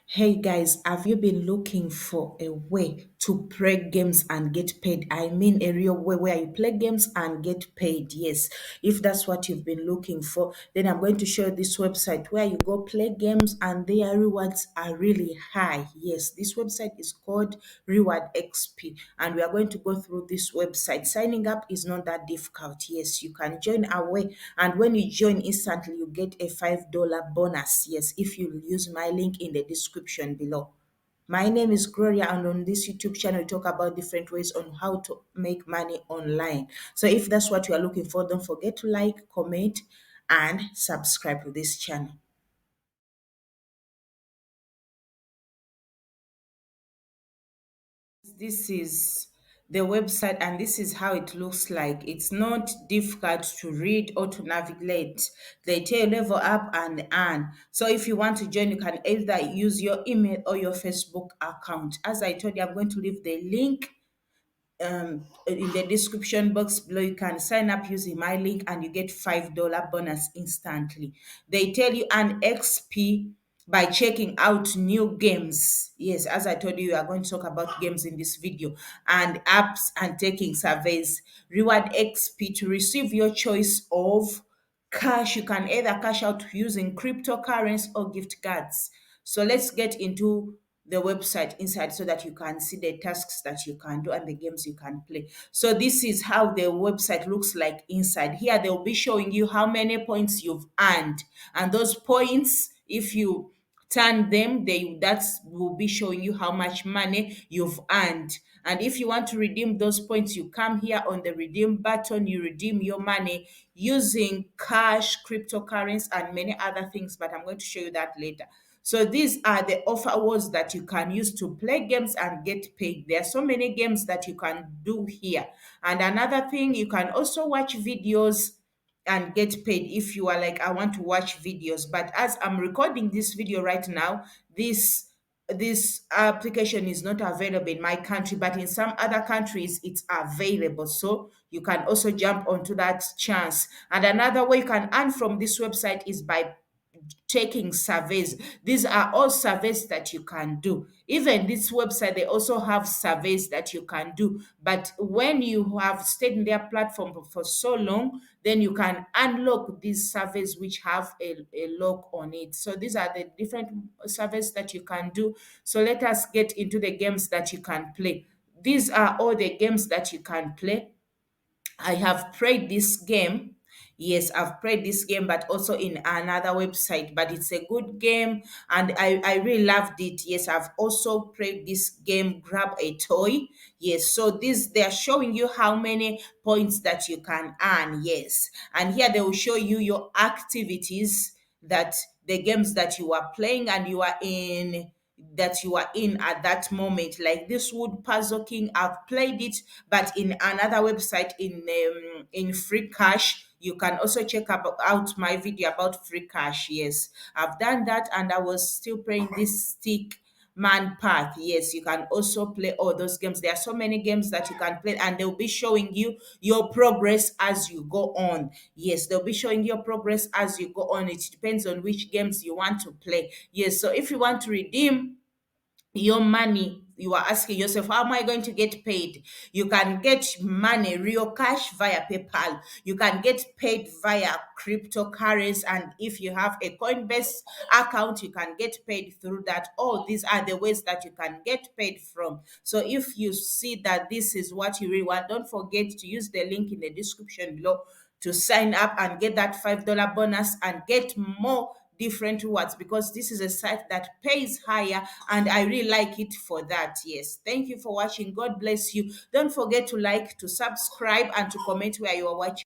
Hey guys, have you been looking for a way to play games and get paid? I mean, a real way where you play games and get paid. Yes, if that's what you've been looking for, then I'm going to show you this website where you go play games and their rewards are really high. Yes, this website is called Reward XP, and we are going to go through this website. Signing up is not that difficult. Yes, you can join our way, and when you join instantly, you get a $5 bonus. Yes, if you use my link in the description below. My name is Gloria, and on this YouTube channel, we talk about different ways on how to make money online. So, if that's what you are looking for, don't forget to like, comment, and subscribe to this channel. This is the website, and this is how it looks like. It's not difficult to read or to navigate. They tell you level up and earn. So if you want to join, you can either use your email or your Facebook account. As I told you, I'm going to leave the link in the description box below. You can sign up using my link and you get $5 bonus instantly. They tell you an XP by checking out new games. Yes, as I told you, we are going to talk about games in this video, and apps and taking surveys. Reward XP to receive your choice of cash. You can either cash out using cryptocurrency or gift cards. So let's get into the website inside so that you can see the tasks that you can do and the games you can play. So this is how the website looks like inside. Here they'll be showing you how many points you've earned, and those points, if you turn them, they that will be showing you how much money you've earned. And if you want to redeem those points, you come here on the redeem button, you redeem your money using cash, cryptocurrency, and many other things, but I'm going to show you that later. So these are the offer words that you can use to play games and get paid. There are so many games that you can do here. And another thing, you can also watch videos and get paid if you are like, I want to watch videos. But as I'm recording this video right now, this application is not available in my country, but in some other countries it's available. So you can also jump onto that chance. And another way you can earn from this website is by taking surveys. These are all surveys that you can do. Even this website, they also have surveys that you can do. But when you have stayed in their platform for so long, then you can unlock these surveys which have a lock on it. So these are the different surveys that you can do. So let us get into the games that you can play. These are all the games that you can play. I have played this game. Yes, I've played this game, but also in another website. But it's a good game, and I really loved it. Yes, I've also played this game, Grab a Toy. Yes, so this they are showing you how many points that you can earn. Yes, and here they will show you your activities, that the games that you are playing and you are in at that moment. Like this Wood Puzzle King, I've played it, but in another website in Free Cash. You can also check out my video about Free Cash. Yes, I've done that, and I was still playing this Stick Man Path. Yes, you can also play all those games. There are so many games that you can play, and they'll be showing you your progress as you go on. Yes, they'll be showing your progress as you go on. It depends on which games you want to play. Yes, so if you want to redeem your money, you are asking yourself, how am I going to get paid? You can get money, real cash, via PayPal. You can get paid via cryptocurrency, and if you have a Coinbase account, you can get paid through that. All these are the ways that you can get paid from. So if you see that this is what you really want, don't forget to use the link in the description below to sign up and get that $5 bonus and get more different rewards, because this is a site that pays higher, and I really like it for that. Yes, thank you for watching. God bless you. Don't forget to like, to subscribe, and to comment where you are watching.